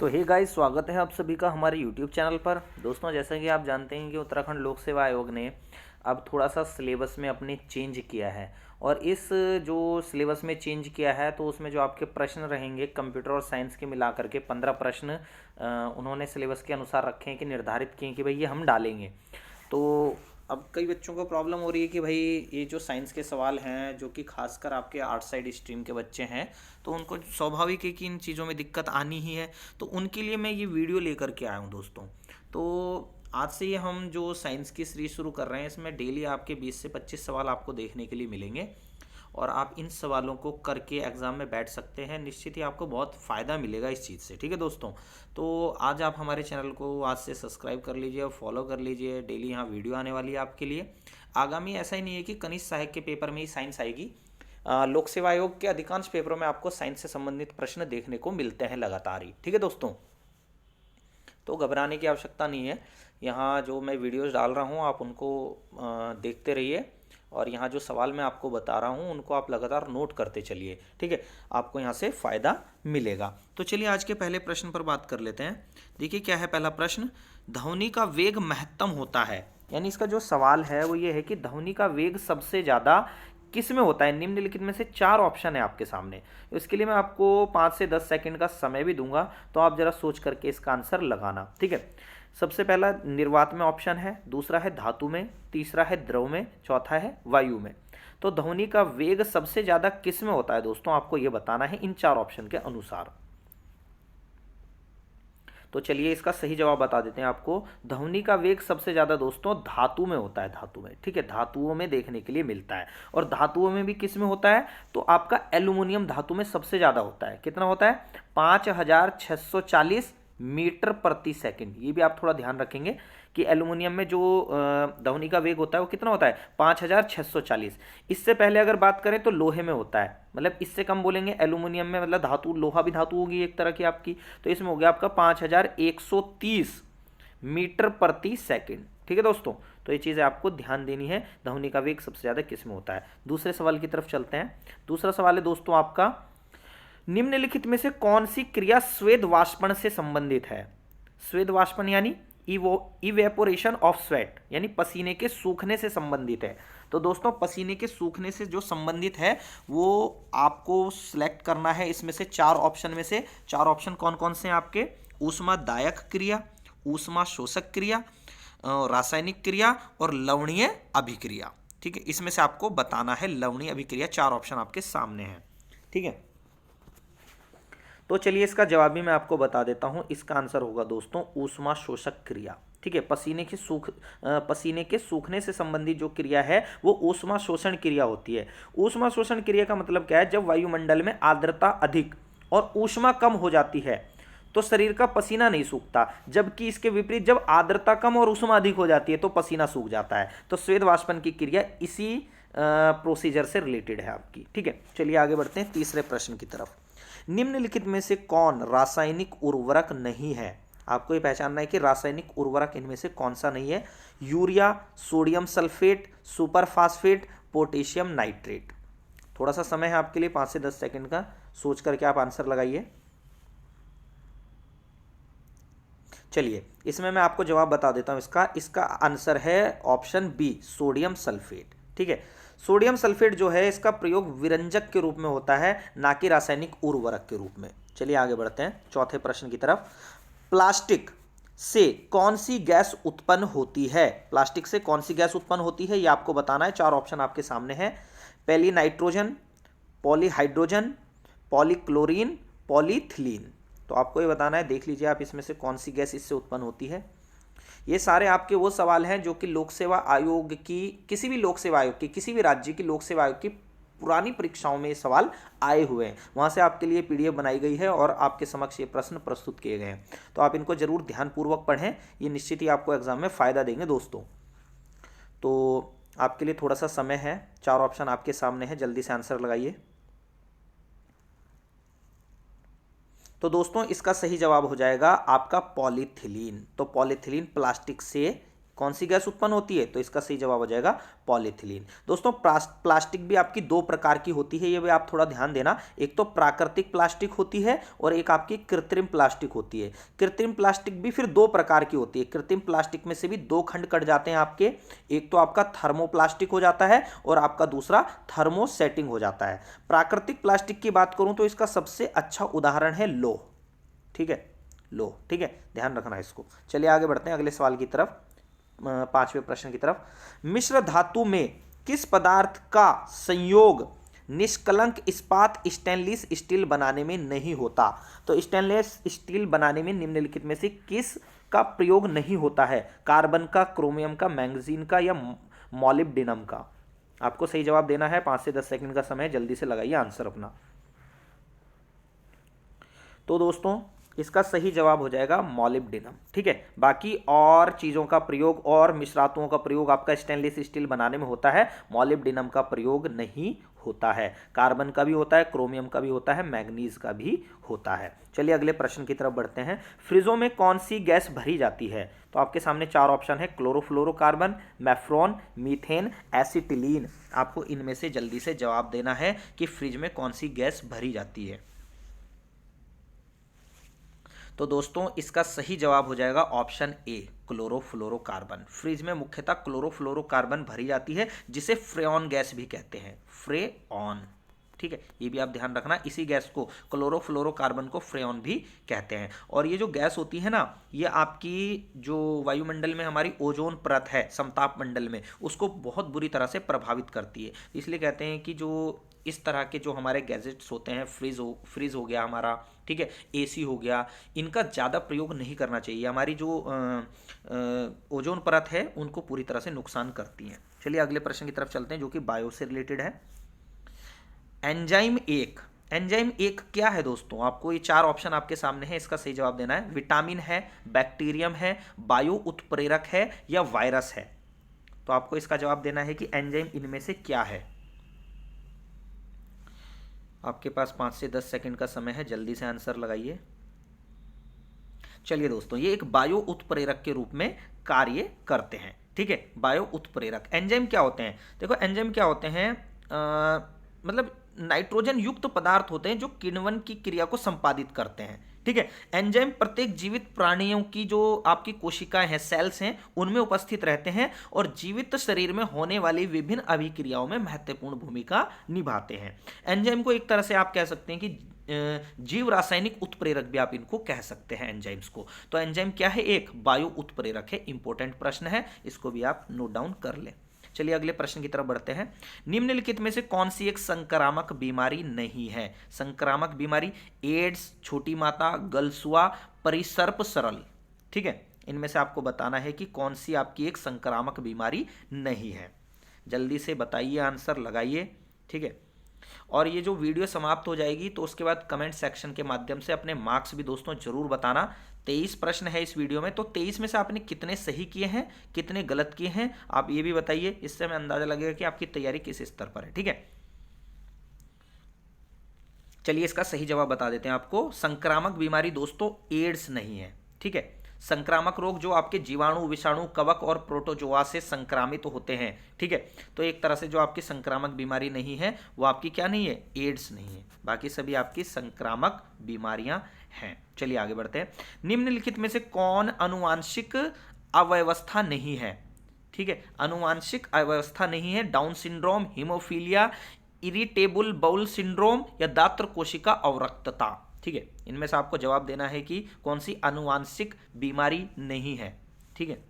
तो hey guys, स्वागत है आप सभी का हमारे यूट्यूब चैनल पर। दोस्तों, जैसा कि आप जानते हैं कि उत्तराखंड लोक सेवा आयोग ने अब थोड़ा सा सिलेबस में अपने चेंज किया है। और इस जो सिलेबस में चेंज किया है तो उसमें जो आपके प्रश्न रहेंगे कंप्यूटर और साइंस के मिला करके 15 प्रश्न उन्होंने सिलेबस के अनुसार रखे हैं कि निर्धारित किए हैं कि भाई ये हम डालेंगे। तो अब कई बच्चों को प्रॉब्लम हो रही है कि भाई ये जो साइंस के सवाल हैं जो कि खासकर आपके आर्ट साइड स्ट्रीम के बच्चे हैं, तो उनको स्वाभाविक है कि इन चीज़ों में दिक्कत आनी ही है। तो उनके लिए मैं ये वीडियो लेकर के आया हूँ दोस्तों। तो आज से ये हम जो साइंस की सीरीज शुरू कर रहे हैं, इसमें डेली आपके 20 से 25 सवाल आपको देखने के लिए मिलेंगे और आप इन सवालों को करके एग्ज़ाम में बैठ सकते हैं। निश्चित ही आपको बहुत फ़ायदा मिलेगा इस चीज़ से। ठीक है दोस्तों, तो आज आप हमारे चैनल को आज से सब्सक्राइब कर लीजिए और फॉलो कर लीजिए। डेली यहाँ वीडियो आने वाली है आपके लिए। आगामी ऐसा ही नहीं है कि कनिष्ठ सहायक के पेपर में ही साइंस आएगी। लोक सेवा आयोग के अधिकांश पेपरों में आपको साइंस से संबंधित प्रश्न देखने को मिलते हैं लगातार ही। ठीक है दोस्तों, तो घबराने की आवश्यकता नहीं है। यहाँ जो मैं वीडियोस डाल रहा हूँ आप उनको देखते रहिए और यहाँ जो सवाल मैं आपको बता रहा हूँ उनको आप लगातार नोट करते चलिए। ठीक है, आपको यहाँ से फ़ायदा मिलेगा। तो चलिए आज के पहले प्रश्न पर बात कर लेते हैं। देखिए क्या है पहला प्रश्न, ध्वनि का वेग महत्तम होता है। यानी इसका जो सवाल है वो ये है कि ध्वनि का वेग सबसे ज़्यादा किस में होता है। निम्नलिखित में से 4 ऑप्शन है आपके सामने। इसके लिए मैं आपको 5 से 10 सेकंड का समय भी दूंगा, तो आप जरा सोच करके इसका आंसर लगाना। ठीक है, सबसे पहला निर्वात में ऑप्शन है, दूसरा है धातु में, तीसरा है द्रव में, चौथा है वायु में। तो ध्वनि का वेग सबसे ज़्यादा किस में होता है दोस्तों, आपको ये बताना है इन 4 ऑप्शन के अनुसार। तो चलिए इसका सही जवाब बता देते हैं आपको। ध्वनि का वेग सबसे ज़्यादा दोस्तों धातु में होता है, धातु में। ठीक है, धातुओं में देखने के लिए मिलता है। और धातुओं में भी किस में होता है, तो आपका एल्यूमिनियम धातु में सबसे ज़्यादा होता है। कितना होता है, 5640 मीटर प्रति सेकंड। ये भी आप थोड़ा ध्यान रखेंगे कि एल्यूमिनियम में जो ध्वनि का वेग होता है वो कितना होता है, 5640। इससे पहले अगर बात करें तो लोहे में होता है, मतलब इससे कम बोलेंगे एल्यूमिनियम में, मतलब धातु, लोहा भी धातु होगी एक तरह की आपकी। तो इसमें हो गया आपका 5130 मीटर प्रति सेकंड। ठीक है दोस्तों, तो ये चीज़ें आपको ध्यान देनी है। ध्वनि का वेग सबसे ज़्यादा किस में होता है। दूसरे सवाल की तरफ चलते हैं। दूसरा सवाल है दोस्तों आपका, निम्नलिखित में से कौन सी क्रिया स्वेद वाष्पन से संबंधित है। स्वेद वाष्पन यानी इवेपोरेशन ऑफ स्वेट, यानी पसीने के सूखने से संबंधित है। तो दोस्तों पसीने के सूखने से जो संबंधित है वो आपको सिलेक्ट करना है। इसमें से 4 ऑप्शन में से 4 ऑप्शन कौन कौन से हैं आपके, ऊष्मादायक क्रिया, ऊष्मा शोषक क्रिया, रासायनिक क्रिया और लवणीय अभिक्रिया। ठीक है, इसमें से आपको बताना है लवणीय अभिक्रिया। 4 ऑप्शन आपके सामने हैं। ठीक है, तो चलिए इसका जवाब भी मैं आपको बता देता हूं। इसका आंसर होगा दोस्तों ऊष्मा शोषक क्रिया। ठीक है, पसीने के सूखने से संबंधित जो क्रिया है वो ऊष्मा शोषण क्रिया होती है। ऊष्मा शोषण क्रिया का मतलब क्या है, जब वायुमंडल में आर्द्रता अधिक और ऊष्मा कम हो जाती है तो शरीर का पसीना नहीं सूखता, जबकि इसके विपरीत जब आर्द्रता कम और ऊष्मा अधिक हो जाती है तो पसीना सूख जाता है। तो स्वेद वाष्पन की क्रिया इसी प्रोसीजर से रिलेटेड है आपकी। ठीक है, चलिए आगे बढ़ते हैं तीसरे प्रश्न की तरफ। निम्नलिखित में से कौन रासायनिक उर्वरक नहीं है। आपको ये पहचानना है कि रासायनिक उर्वरक इनमें से कौन सा नहीं है। Urea, sodium sulphate, super phosphate, potassium nitrate. थोड़ा सा समय है आपके लिए, 5 से 10 सेकंड का, सोच करके आप आंसर लगाइए। चलिए इसमें मैं आपको जवाब बता देता हूं। इसका आंसर है ऑप्शन बी, सोडियम सल्फेट। ठीक है, सोडियम सल्फेट जो है इसका प्रयोग विरंजक के रूप में होता है, ना कि रासायनिक उर्वरक के रूप में। चलिए आगे बढ़ते हैं चौथे प्रश्न की तरफ। प्लास्टिक से कौन सी गैस उत्पन्न होती है। प्लास्टिक से कौन सी गैस उत्पन्न होती है ये आपको बताना है। 4 ऑप्शन आपके सामने हैं, पहली नाइट्रोजन, पॉलीहाइड्रोजन, पॉलीक्लोरीन, पॉलीथिलीन। तो आपको ये बताना है, देख लीजिए आप इसमें से कौन सी गैस इससे उत्पन्न होती है। ये सारे आपके वो सवाल हैं जो कि लोक सेवा आयोग की, किसी भी लोक सेवा आयोग की, किसी भी राज्य की लोक सेवा आयोग की पुरानी परीक्षाओं में ये सवाल आए हुए हैं। वहाँ से आपके लिए पीडीएफ बनाई गई है और आपके समक्ष ये प्रश्न प्रस्तुत किए गए हैं। तो आप इनको जरूर ध्यानपूर्वक पढ़ें, ये निश्चित ही आपको एग्जाम में फ़ायदा देंगे दोस्तों। तो आपके लिए थोड़ा सा समय है, 4 ऑप्शन आपके सामने है, जल्दी से आंसर लगाइए। तो दोस्तों इसका सही जवाब हो जाएगा आपका पॉलीथिलीन। तो पॉलीथिलीन प्लास्टिक से कौन सी गैस उत्पन्न होती है? तो इसका सही जवाब हो जाएगा पॉलीथिलीन। दोस्तों प्लास्टिक भी आपकी दो प्रकार की होती है, ये भी आप थोड़ा ध्यान देना। एक तो प्राकृतिक प्लास्टिक होती है और एक आपकी कृत्रिम प्लास्टिक होती है। कृत्रिम प्लास्टिक भी फिर दो प्रकार की होती है। कृत्रिम प्लास्टिक में से भी दो खंड कट जाते हैं आपके, एक तो आपका थर्मोप्लास्टिक हो जाता है और आपका दूसरा थर्मोसेटिंग हो जाता है। प्राकृतिक प्लास्टिक की बात करूं तो इसका सबसे अच्छा उदाहरण है लोह, ठीक है, लोह, ठीक है, ध्यान रखना इसको। चलिए आगे बढ़ते हैं अगले सवाल की तरफ, पांचवें प्रश्न की तरफ। मिश्र धातु में किस पदार्थ का संयोग निष्कलंक इस्पात स्टेनलेस स्टील बनाने में नहीं होता? तो स्टेनलेस स्टील बनाने में निम्नलिखित में से किस का प्रयोग नहीं होता है? कार्बन का, क्रोमियम का, मैग्नीशियम का या मॉलिब्डेनम का? आपको सही जवाब देना है, 5 से 10 सेकंड का समय, जल्दी से लगाइए आंसर अपना। तो दोस्तों इसका सही जवाब हो जाएगा मॉलिब्डेनम, ठीक है। बाकी और चीज़ों का प्रयोग और मिश्रातुओं का प्रयोग आपका स्टेनलेस स्टील बनाने में होता है, मॉलिब्डेनम का प्रयोग नहीं होता है। कार्बन का भी होता है, क्रोमियम का भी होता है, मैग्नीज का भी होता है। चलिए अगले प्रश्न की तरफ बढ़ते हैं। फ्रिजों में कौन सी गैस भरी जाती है? तो आपके सामने 4 ऑप्शन है, क्लोरोफ्लोरोकार्बन, मेफ्रॉन, मीथेन, एसिटिलीन। आपको इनमें से जल्दी से जवाब देना है कि फ्रिज में कौन सी गैस भरी जाती है। तो दोस्तों इसका सही जवाब हो जाएगा ऑप्शन ए, क्लोरोफ्लोरोकार्बन। फ्रिज में मुख्यतः क्लोरोफ्लोरोकार्बन भरी जाती है, जिसे फ्रेऑन गैस भी कहते हैं, फ्रेऑन, ठीक है, ये भी आप ध्यान रखना। इसी गैस को, क्लोरोफ्लोरोकार्बन को फ्रेऑन भी कहते हैं। और ये जो गैस होती है ना, ये आपकी जो वायुमंडल में हमारी ओजोन परत है, समताप मंडल में, उसको बहुत बुरी तरह से प्रभावित करती है। इसलिए कहते हैं कि जो इस तरह के जो हमारे गैजेट्स होते हैं, फ्रिज हो गया हमारा, ठीक है, एसी हो गया, इनका ज़्यादा प्रयोग नहीं करना चाहिए। हमारी जो ओजोन परत है उनको पूरी तरह से नुकसान करती हैं। चलिए अगले प्रश्न की तरफ चलते हैं जो कि बायो से रिलेटेड है। एंजाइम एक क्या है दोस्तों? आपको ये 4 ऑप्शन आपके सामने है, इसका सही जवाब देना है। विटामिन है, बैक्टीरियम है, बायो उत्प्रेरक है या वायरस है? तो आपको इसका जवाब देना है कि एंजाइम इनमें से क्या है। आपके पास 5 से 10 सेकंड का समय है, जल्दी से आंसर लगाइए। चलिए दोस्तों, ये एक बायो उत्प्रेरक के रूप में कार्य करते हैं, ठीक है, बायो उत्प्रेरक। एंजाइम क्या होते हैं? देखो एंजाइम क्या होते हैं, मतलब नाइट्रोजन युक्त पदार्थ होते हैं जो किण्वन की क्रिया को संपादित करते हैं, ठीक है। एंजाइम प्रत्येक जीवित प्राणियों की जो आपकी कोशिकाएं हैं, सेल्स हैं, उनमें उपस्थित रहते हैं और जीवित शरीर में होने वाली विभिन्न अभिक्रियाओं में महत्वपूर्ण भूमिका निभाते हैं। एंजाइम को एक तरह से आप कह सकते हैं कि जीव रासायनिक उत्प्रेरक भी आप इनको कह सकते हैं, एंजाइम्स को। तो एंजाइम क्या है? एक बायो उत्प्रेरक है। इंपॉर्टेंट प्रश्न है, इसको भी आप नोट डाउन कर लें। चलिए अगले प्रश्न की तरफ बढ़ते हैं। निम्नलिखित में से कौन सी एक संक्रामक बीमारी नहीं है? संक्रामक बीमारी, एड्स, छोटी माता, गलसुआ, परिसर्प सरल, ठीक है, इनमें से आपको बताना है कि कौन सी आपकी एक संक्रामक बीमारी नहीं है। जल्दी से बताइए, आंसर लगाइए, ठीक है। और ये जो वीडियो समाप्त हो जाएगी तो उसके बाद कमेंट सेक्शन के माध्यम से अपने मार्क्स भी दोस्तों जरूर बताना। 23 प्रश्न है इस वीडियो में, तो 23 में से आपने कितने सही किए हैं, कितने गलत किए हैं, आप ये भी बताइए। इससे हमें अंदाजा लगेगा कि आपकी तैयारी किस स्तर पर है, ठीक है। चलिए इसका सही जवाब बता देते हैं आपको। संक्रामक बीमारी दोस्तों एड्स नहीं है, ठीक है। संक्रामक रोग जो आपके जीवाणु, विषाणु, कवक और प्रोटोजोआ से संक्रामित तो होते हैं, ठीक है। तो एक तरह से जो आपकी संक्रामक बीमारी नहीं है वो आपकी क्या नहीं है? एड्स नहीं है। बाकी सभी आपकी संक्रामक बीमारियां हैं। चलिए आगे बढ़ते हैं। निम्नलिखित में से कौन आनुवांशिक अव्यवस्था नहीं है? ठीक है, आनुवांशिक अव्यवस्था नहीं है। Down syndrome, haemophilia, irritable bowel syndrome या दात्र कोशिका अवरक्तता, ठीक है। इनमें से आपको जवाब देना है कि कौन सी आनुवांशिक बीमारी नहीं है, ठीक है।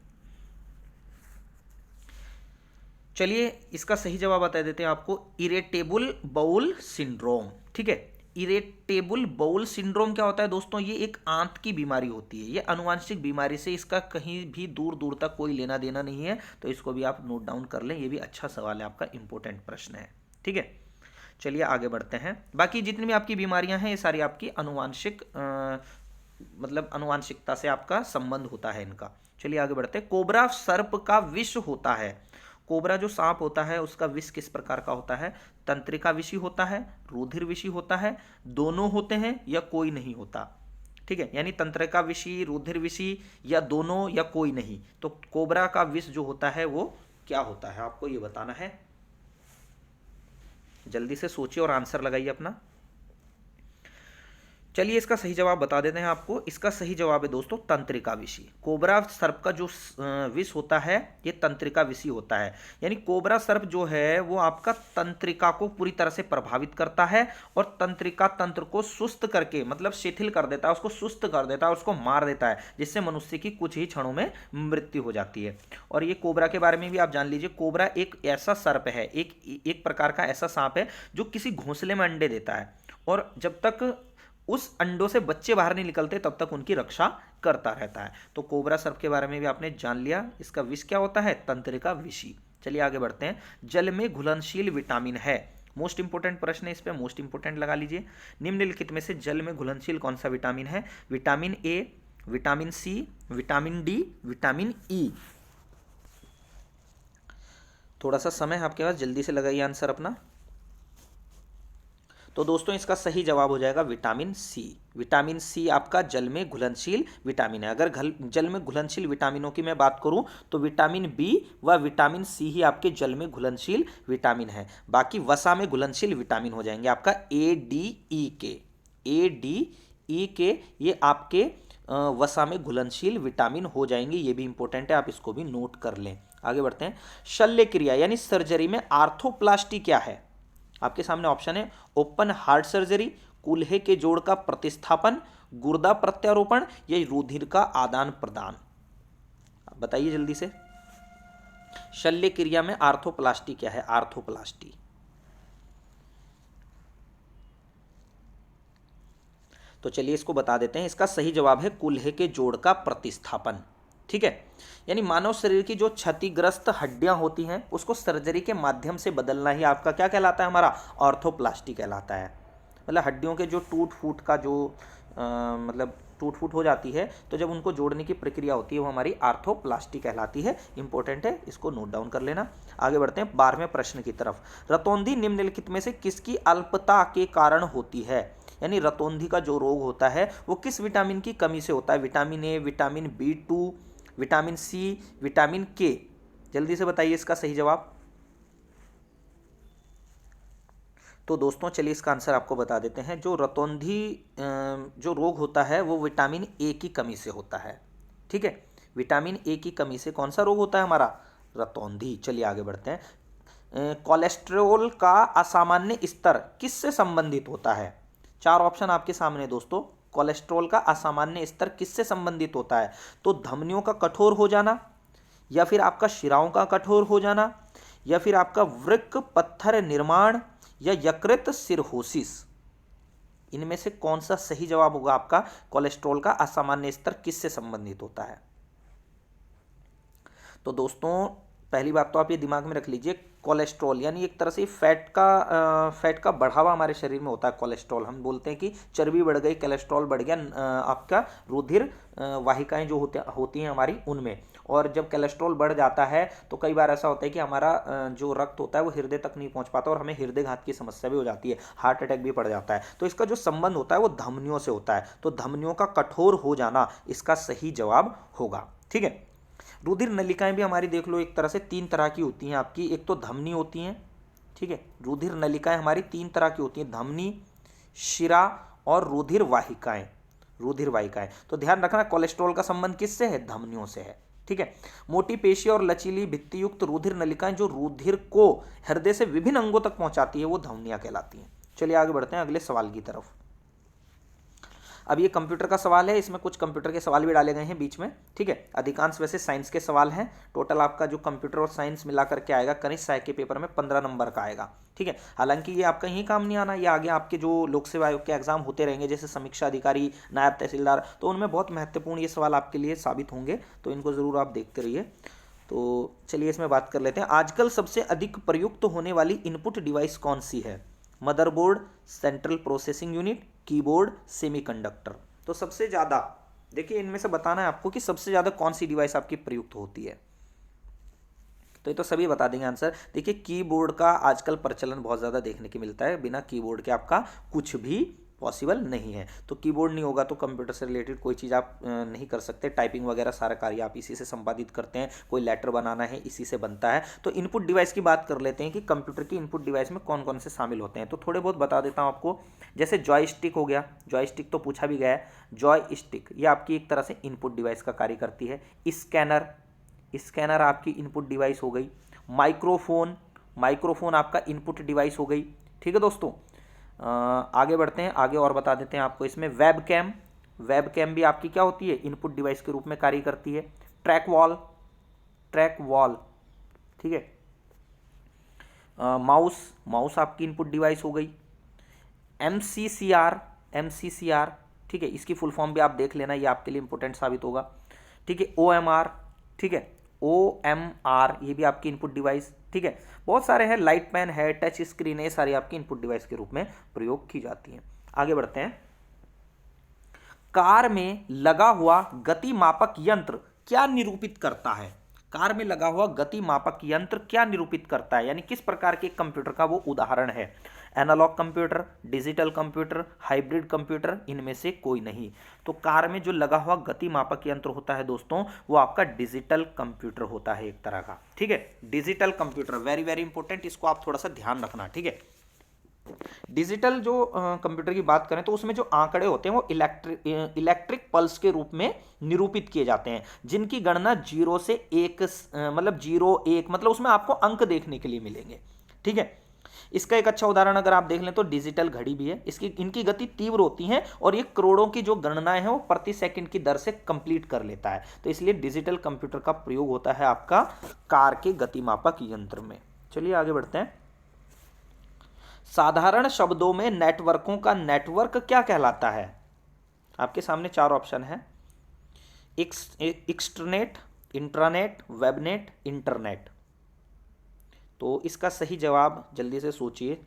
चलिए इसका सही जवाब बता देते हैं आपको, इरिटेबल बाउल सिंड्रोम, ठीक है। इरिटेबल बाउल सिंड्रोम क्या होता है दोस्तों? ये एक आंत की बीमारी होती है। ये आनुवांशिक बीमारी से इसका कहीं भी दूर दूर तक कोई लेना देना नहीं है, तो इसको भी आप नोट डाउन कर लें। ये भी अच्छा सवाल है आपका, इंपॉर्टेंट प्रश्न है, ठीक है। चलिए आगे बढ़ते हैं। बाकी जितनी भी आपकी बीमारियां हैं ये सारी आपकी आनुवांशिक मतलब आनुवांशिकता से आपका संबंध होता है इनका। चलिए आगे बढ़ते हैं। कोबरा सर्प का विष होता है। कोबरा जो सांप होता है उसका विष किस प्रकार का होता है? तंत्रिका विषी होता है, रुधिर विषी होता है, दोनों होते हैं या कोई नहीं होता? ठीक है, यानी तंत्रिका विषी, रुधिर विषी, या दोनों, या कोई नहीं। तो कोबरा का विष जो होता है वो क्या होता है, आपको ये बताना है। जल्दी से सोचिए और आंसर लगाइए अपना। चलिए इसका सही जवाब बता देते हैं आपको। इसका सही जवाब है दोस्तों तंत्रिका विषी। कोबरा सर्प का जो विष होता है ये तंत्रिका विषी होता है। यानी कोबरा सर्प जो है वो आपका तंत्रिका को पूरी तरह से प्रभावित करता है और तंत्रिका तंत्र को सुस्त करके, मतलब शिथिल कर देता है, उसको सुस्त कर देता है, उसको मार देता है, जिससे मनुष्य की कुछ ही क्षणों में मृत्यु हो जाती है। और ये कोबरा के बारे में भी आप जान लीजिए, कोबरा एक ऐसा सर्प है, एक प्रकार का ऐसा सांप है जो किसी घोंसले में अंडे देता है, और जब तक उस अंडों से बच्चे बाहर नहीं निकलते तब तक उनकी रक्षा करता रहता है। तो कोबरा सर्प के बारे में भी आपने जान लिया। इसका विष क्या होता है, तंत्रिका विषी। चलिए आगे बढ़ते हैं। जल में घुलनशील विटामिन है, मोस्ट इंपोर्टेंट प्रश्न है, इस पे मोस्ट इंपोर्टेंट लगा लीजिए। निम्नलिखित में से जल में घुलनशील कौन सा विटामिन है? Vitamin a, vitamin c, vitamin d, vitamin e. थोड़ा सा समय है आपके पास, जल्दी से लगाइए आंसर अपना। तो दोस्तों इसका सही जवाब हो जाएगा विटामिन सी। विटामिन सी आपका जल में घुलनशील विटामिन है। अगर जल में घुलनशील विटामिनों की मैं बात करूं तो विटामिन बी व विटामिन सी ही आपके जल में घुलनशील विटामिन है। बाकी वसा में घुलनशील विटामिन हो जाएंगे आपका ए, डी, ई के। ए, डी, ई के ये आपके वसा में घुलनशील विटामिन हो जाएंगे। ये भी इंपॉर्टेंट है, आप इसको भी नोट कर लें। आगे बढ़ते हैं। शल्य क्रिया यानी सर्जरी में आर्थोप्लास्टी क्या है? आपके सामने ऑप्शन है ओपन हार्ट सर्जरी, कूल्हे के जोड़ का प्रतिस्थापन, गुर्दा प्रत्यारोपण, या रुधिर का आदान प्रदान। बताइए जल्दी से। शल्य क्रिया में आर्थोप्लास्टी क्या है? आर्थोप्लास्टी। तो चलिए इसको बता देते हैं। इसका सही जवाब है कूल्हे के जोड़ का प्रतिस्थापन। ठीक है, यानी मानव शरीर की जो क्षतिग्रस्त हड्डियां होती हैं उसको सर्जरी के माध्यम से बदलना ही आपका क्या कहलाता है? हमारा ऑर्थोप्लास्टी कहलाता है। मतलब हड्डियों के जो टूट फूट का जो मतलब टूट फूट हो जाती है, तो जब उनको जोड़ने की प्रक्रिया होती है वो हमारी आर्थोप्लास्टी कहलाती है। इंपॉर्टेंट है, इसको नोट डाउन कर लेना। आगे बढ़ते हैं 12वें प्रश्न की तरफ। रतौंधी निम्नलिखित में से किसकी अल्पता के कारण होती है? यानी रतौंधी का जो रोग होता है वो किस विटामिन की कमी से होता है? Vitamin a, vitamin B2, vitamin c, vitamin k. जल्दी से बताइए इसका सही जवाब। तो दोस्तों चलिए इसका आंसर आपको बता देते हैं। जो रतौंधी जो रोग होता है वो विटामिन ए की कमी से होता है। ठीक है, विटामिन ए की कमी से कौन सा रोग होता है? हमारा रतौंधी। चलिए आगे बढ़ते हैं। कोलेस्ट्रॉल का असामान्य स्तर किससे संबंधित होता है? 4 ऑप्शन आपके सामने दोस्तों। कोलेस्ट्रॉल का असामान्य स्तर किससे संबंधित होता है? तो धमनियों का कठोर हो जाना, या फिर आपका शिराओं का कठोर हो जाना, या फिर आपका वृक्क पत्थर निर्माण, या यकृत सिरहोसिस। इनमें से कौन सा सही जवाब होगा आपका? कोलेस्ट्रॉल का असामान्य स्तर किससे संबंधित होता है? तो दोस्तों पहली बात तो आप ये दिमाग में रख लीजिए, कोलेस्ट्रॉल यानी एक तरह से फैट का बढ़ावा हमारे शरीर में होता है। कोलेस्ट्रॉल हम बोलते हैं कि चर्बी बढ़ गई, कोलेस्ट्रॉल बढ़ गया आपका रुधिर वाहिकाएं जो होती हैं हमारी उनमें। और जब कोलेस्ट्रॉल बढ़ जाता है तो कई बार ऐसा होता है कि हमारा जो रक्त होता है वो हृदय तक नहीं पहुंच पाता और हमें हृदयघात की समस्या भी हो जाती है, हार्ट अटैक भी पड़ जाता है। तो इसका जो संबंध होता है वो धमनियों से होता है। तो धमनियों का कठोर हो जाना इसका सही जवाब होगा। ठीक है, रुधिर नलिकाएं भी हमारी देख लो एक तरह से 3 तरह की होती हैं आपकी। एक तो धमनी होती हैं, ठीक है, रुधिर नलिकाएं हमारी 3 तरह की होती हैं, धमनी, शिरा और रुधिर वाहिकाएं। रुधिर वाहिकाएं, तो ध्यान रखना कोलेस्ट्रॉल का संबंध किससे है? धमनियों से है। ठीक है, मोटी पेशी और लचीली भित्तियुक्त रुधिर नलिकाएं जो रुधिर को हृदय से विभिन्न अंगों तक पहुंचाती है वो धमनियां कहलाती हैं। चलिए आगे बढ़ते हैं अगले सवाल की तरफ। अब ये कंप्यूटर का सवाल है, इसमें कुछ कंप्यूटर के सवाल भी डाले गए हैं बीच में। ठीक है, अधिकांश वैसे साइंस के सवाल हैं। टोटल आपका जो कंप्यूटर और साइंस मिला करके आएगा कनिष्ठ सहायक के पेपर में 15 नंबर का आएगा। ठीक है, हालांकि ये आपका यही काम नहीं आना, ये आगे आपके जो लोक सेवा आयोग के एग्जाम होते रहेंगे जैसे समीक्षा अधिकारी, नायब तहसीलदार, तो उनमें बहुत महत्वपूर्ण ये सवाल आपके लिए साबित होंगे। तो इनको ज़रूर आप देखते रहिए। तो चलिए इसमें बात कर लेते हैं। आजकल सबसे अधिक प्रयुक्त होने वाली इनपुट डिवाइस कौन सी है? Motherboard, central processing unit, keyboard, semiconductor. तो सबसे ज़्यादा देखिए इनमें से बताना है आपको कि सबसे ज़्यादा कौन सी डिवाइस आपकी प्रयुक्त होती है। तो ये तो सभी बता देंगे आंसर। देखिए कीबोर्ड का आजकल प्रचलन बहुत ज़्यादा देखने को मिलता है, बिना कीबोर्ड के आपका कुछ भी पॉसिबल नहीं है। तो कीबोर्ड नहीं होगा तो कंप्यूटर से रिलेटेड कोई चीज़ आप नहीं कर सकते। टाइपिंग वगैरह सारा कार्य आप इसी से संपादित करते हैं, कोई लेटर बनाना है इसी से बनता है। तो इनपुट डिवाइस की बात कर लेते हैं कि कंप्यूटर की इनपुट डिवाइस में कौन कौन से शामिल होते हैं। तो थोड़े बहुत बता देता हूँ आपको। जैसे जॉयस्टिक हो गया, जॉयस्टिक तो पूछा भी गया है। जॉयस्टिक ये आपकी एक तरह से इनपुट डिवाइस का कार्य करती है। स्कैनर, स्कैनर आपकी इनपुट डिवाइस हो गई। माइक्रोफोन, माइक्रोफोन आपका इनपुट डिवाइस हो गई। ठीक है दोस्तों, आगे बढ़ते हैं, आगे और बता देते हैं आपको इसमें। वेब कैम, वेब कैम भी आपकी क्या होती है, इनपुट डिवाइस के रूप में कार्य करती है। ट्रैक वॉल, ट्रैक वॉल, ठीक है। माउस, माउस आपकी इनपुट डिवाइस हो गई। MCCR, MCCR, ठीक है, इसकी फुल फॉर्म भी आप देख लेना, ये आपके लिए इंपॉर्टेंट साबित होगा। ठीक है, OMR, ठीक है, OMR ये भी आपकी इनपुट डिवाइस। ठीक है, बहुत सारे हैं, लाइट पेन है, टच स्क्रीन है, ये सारी आपकी इनपुट डिवाइस के रूप में प्रयोग की जाती हैं। आगे बढ़ते हैं। कार में लगा हुआ गति मापक यंत्र क्या निरूपित करता है? कार में लगा हुआ गति मापक यंत्र क्या निरूपित करता है, यानी किस प्रकार के कंप्यूटर का वो उदाहरण है? Analog computer, digital computer, hybrid computer, इनमें से कोई नहीं। तो कार में जो लगा हुआ गति मापक यंत्र होता है दोस्तों, वो आपका डिजिटल कंप्यूटर होता है एक तरह का। ठीक है, digital computer, very very important, इसको आप थोड़ा सा ध्यान रखना। ठीक है, डिजिटल जो कंप्यूटर की बात करें तो उसमें जो आंकड़े होते हैं वो इलेक्ट्रिक पल्स के रूप में निरूपित किए जाते हैं, जिनकी गणना 0 से 1 मतलब 0 1 मतलब उसमें आपको अंक देखने के लिए मिलेंगे। ठीक है, इसका एक अच्छा उदाहरण अगर आप देख लें तो डिजिटल घड़ी भी है। इनकी गति तीव्र होती है और ये करोड़ों की जो गणनाएं हैं वो प्रति सेकंड की दर से कंप्लीट कर लेता है। तो इसलिए डिजिटल कंप्यूटर का प्रयोग होता है आपका कार के गतिमापक यंत्र में। चलिए आगे बढ़ते हैं। साधारण शब्दों में नेटवर्कों का नेटवर्क क्या कहलाता है? आपके सामने 4 ऑप्शन है। एक्सट्रानेट, इंट्रानेट, वेबनेट, इंटरनेट। तो इसका सही जवाब जल्दी से सोचिए।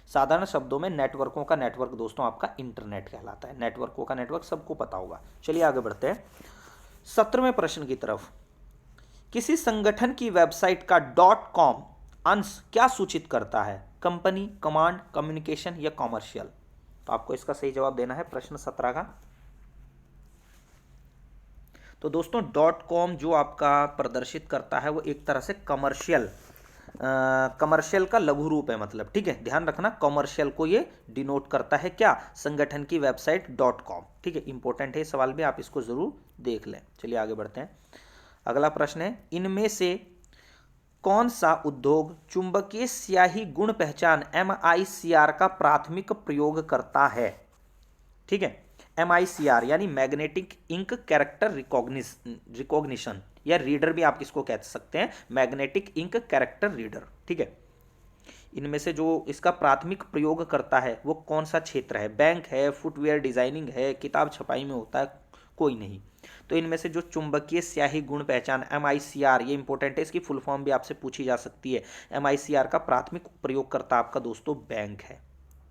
साधारण शब्दों में नेटवर्कों का नेटवर्क दोस्तों आपका इंटरनेट कहलाता है। नेटवर्कों का नेटवर्क सबको पता होगा। चलिए आगे बढ़ते हैं 17वें प्रश्न की तरफ। किसी संगठन की वेबसाइट का .com अंश क्या सूचित करता है? कंपनी, कमांड, कम्युनिकेशन या कॉमर्शियल? तो आपको इसका सही जवाब देना है प्रश्न 17 का। तो दोस्तों .com जो आपका प्रदर्शित करता है वो एक तरह से कमर्शियल का लघु रूप है, मतलब। ठीक है, ध्यान रखना, कॉमर्शियल को ये डिनोट करता है क्या? संगठन की वेबसाइट .com। ठीक है, इंपॉर्टेंट है सवाल भी, आप इसको जरूर देख लें। चलिए आगे बढ़ते हैं। अगला प्रश्न है, इनमें से कौन सा उद्योग चुंबकीय स्याही गुण पहचान MICR का प्राथमिक प्रयोग करता है? ठीक है, MICR यानी मैग्नेटिक इंक कैरेक्टर रिकॉग्निशन या रीडर भी आप इसको कह सकते हैं, मैग्नेटिक इंक कैरेक्टर रीडर। ठीक है, इनमें से जो इसका प्राथमिक प्रयोग करता है वो कौन सा क्षेत्र है? बैंक है, फुटवेयर डिजाइनिंग है, किताब छपाई में होता है, कोई नहीं। तो इनमें से जो चुंबकीय स्याही गुण पहचान MICR, ये इंपॉर्टेंट है, इसकी फुल फॉर्म भी आपसे पूछी जा सकती है। MICR का प्राथमिक प्रयोगकर्ता आपका दोस्तों बैंक है।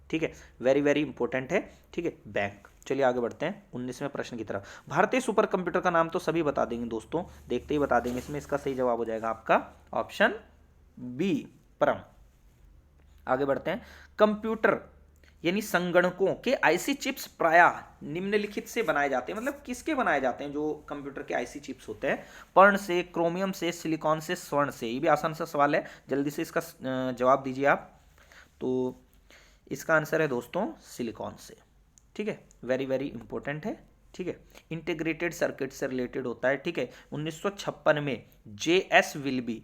ठीक है, वेरी वेरी इंपॉर्टेंट है। ठीक है, बैंक। चलिए आगे बढ़ते हैं 19वें प्रश्न की तरफ। भारतीय सुपर कंप्यूटर का नाम तो सभी बता देंगे दोस्तों, देखते ही बता देंगे। इसमें इसका सही जवाब हो जाएगा आपका ऑप्शन बी, परम। आगे बढ़ते हैं। कंप्यूटर यानी संगणकों के IC चिप्स प्रायः निम्नलिखित से बनाए जाते हैं, मतलब किसके बनाए जाते हैं जो कंप्यूटर के IC चिप्स होते हैं? पर्ण से, क्रोमियम से, सिलिकॉन से, स्वर्ण से। ये भी आसान सा सवाल है, जल्दी से इसका जवाब दीजिए आप। तो इसका आंसर है दोस्तों सिलिकॉन से। ठीक है, वेरी वेरी इंपॉर्टेंट है। ठीक है, इंटीग्रेटेड सर्किट से रिलेटेड होता है। ठीक है, 1956 में JS विल्बी,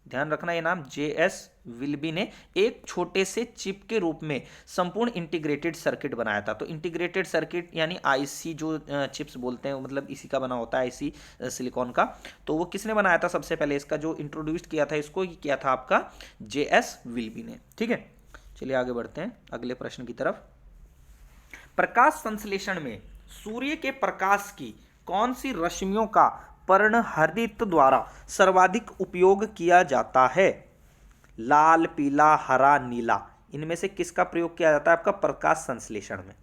ध्यान रखना ये नाम, JS विल्बी ने एक छोटे से चिप के रूप में संपूर्ण इंटीग्रेटेड सर्किट बनाया था। तो इंटीग्रेटेड सर्किट यानी IC जो चिप्स बोलते हैं, मतलब इसी का बना होता है, IC सिलिकॉन का। तो वो किसने बनाया था सबसे पहले? इसका जो इंट्रोड्यूस किया था इसको, किया था आपका JS विल्बी ने। ठीक है, चलिए आगे बढ़ते हैं अगले प्रश्न की तरफ। प्रकाश संश्लेषण में सूर्य के प्रकाश की कौन सी रश्मियों का पर्णहरित द्वारा सर्वाधिक उपयोग किया जाता है? लाल, पीला, हरा, नीला, इनमें से किसका प्रयोग किया जाता है आपका प्रकाश संश्लेषण में?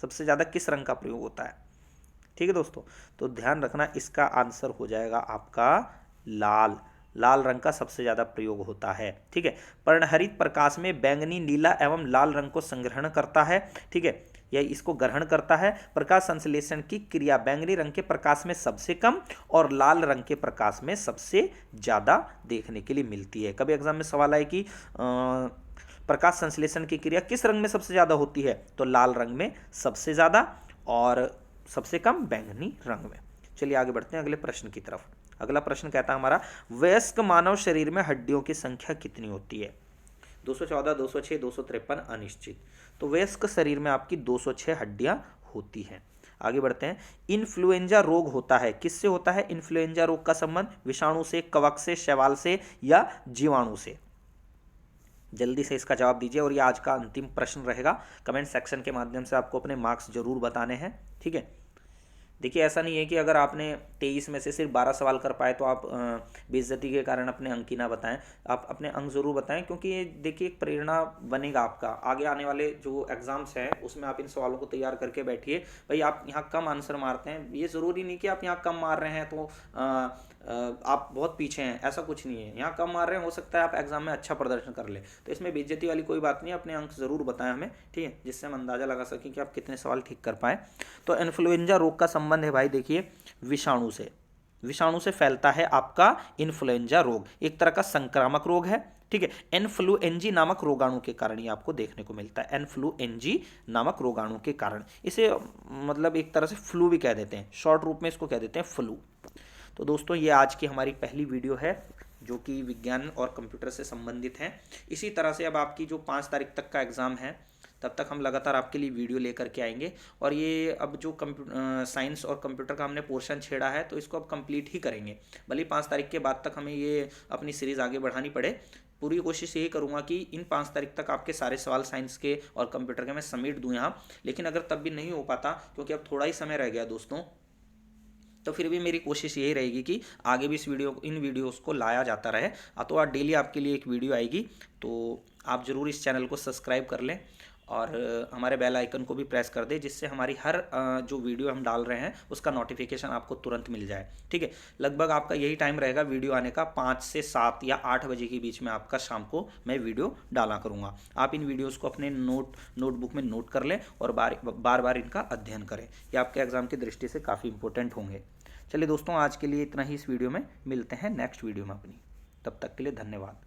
सबसे ज्यादा किस रंग का प्रयोग होता है? ठीक है दोस्तों, तो ध्यान रखना, इसका आंसर हो जाएगा आपका लाल। लाल रंग का सबसे ज्यादा प्रयोग होता है। ठीक है, पर्णहरित प्रकाश में बैंगनी, नीला एवं लाल रंग को संग्रहण करता है। ठीक है, या इसको ग्रहण करता है। प्रकाश संश्लेषण की क्रिया बैंगनी रंग के प्रकाश में सबसे कम और लाल रंग के प्रकाश में सबसे ज़्यादा देखने के लिए मिलती है। कभी एग्जाम में सवाल आए कि प्रकाश संश्लेषण की क्रिया किस रंग में सबसे ज़्यादा होती है, तो लाल रंग में सबसे ज़्यादा और सबसे कम बैंगनी रंग में। चलिए आगे बढ़ते हैं अगले प्रश्न की तरफ। अगला प्रश्न कहता है हमारा, वयस्क मानव शरीर में हड्डियों की संख्या कितनी होती है? 214, 206, 253 अनिश्चित। तो वयस्क शरीर में आपकी 206 हड्डियां होती हैं। आगे बढ़ते हैं। इन्फ्लुएंजा रोग होता है, किससे होता है इन्फ्लुएंजा रोग का संबंध? विषाणु से, कवक से, शैवाल से या जीवाणु से? जल्दी से इसका जवाब दीजिए और ये आज का अंतिम प्रश्न रहेगा। कमेंट सेक्शन के माध्यम से आपको अपने मार्क्स जरूर बताने हैं, ठीक है। देखिए ऐसा नहीं है कि अगर आपने 23 में से सिर्फ 12 सवाल कर पाए तो आप बेइज्जती के कारण अपने अंक ही ना बताएं। आप अपने अंक ज़रूर बताएं, क्योंकि ये देखिए एक प्रेरणा बनेगा आपका। आगे आने वाले जो एग्जाम्स हैं उसमें आप इन सवालों को तैयार करके बैठिए। भाई आप यहाँ कम आंसर मारते हैं, ये ज़रूरी नहीं कि आप यहाँ कम मार रहे हैं तो आप बहुत पीछे हैं, ऐसा कुछ नहीं है। यहाँ कम मार रहे हैं, हो सकता है आप एग्जाम में अच्छा प्रदर्शन कर ले, तो इसमें बेइज्जती वाली कोई बात नहीं है। अपने अंक ज़रूर बताएं हमें, ठीक है, जिससे हम अंदाज़ा लगा सकें कि आप कितने सवाल ठीक कर पाए। तो इन्फ्लुएंजा रोग का संबंध है भाई देखिए विषाणु से। विषाणु से फैलता है आपका इन्फ्लुएंजा रोग, एक तरह का संक्रामक रोग है, ठीक है। एन्फ्लुएंजी नामक रोगाणु के कारण ये आपको देखने को मिलता है। एन्फ्लुएंजी नामक रोगाणु के कारण इसे मतलब एक तरह से फ्लू भी कह देते हैं, शॉर्ट रूप में इसको कह देते हैं फ्लू। तो दोस्तों ये आज की हमारी पहली वीडियो है जो कि विज्ञान और कंप्यूटर से संबंधित है। इसी तरह से अब आपकी जो 5 तारीख तक का एग्ज़ाम है तब तक हम लगातार आपके लिए वीडियो लेकर के आएंगे। और ये अब जो साइंस और कंप्यूटर का हमने पोर्शन छेड़ा है तो इसको अब कंप्लीट ही करेंगे। भले 5 तारीख के बाद तक हमें ये अपनी सीरीज़ आगे बढ़ानी पड़े, पूरी कोशिश यही करूंगा कि इन 5 तारीख तक आपके सारे सवाल साइंस के और कंप्यूटर के मैं समेट दूँ यहाँ। लेकिन अगर तब भी नहीं हो पाता, क्योंकि अब थोड़ा ही समय रह गया दोस्तों, तो फिर भी मेरी कोशिश यही रहेगी कि आगे भी इन वीडियोस को लाया जाता रहे। तो आज डेली आपके लिए एक वीडियो आएगी, तो आप ज़रूर इस चैनल को सब्सक्राइब कर लें और हमारे बेल आइकन को भी प्रेस कर दें, जिससे हमारी हर जो वीडियो हम डाल रहे हैं उसका नोटिफिकेशन आपको तुरंत मिल जाए, ठीक है। लगभग आपका यही टाइम रहेगा वीडियो आने का, 5 से 7 या 8 बजे के बीच में आपका शाम को मैं वीडियो डाला करूँगा। आप इन वीडियोज़ को अपने नोटबुक में नोट कर लें और बार बार इनका अध्ययन करें। ये आपके एग्जाम की दृष्टि से काफ़ी इंपॉर्टेंट होंगे। चलिए दोस्तों आज के लिए इतना ही इस वीडियो में, मिलते हैं नेक्स्ट वीडियो में अपनी। तब तक के लिए धन्यवाद।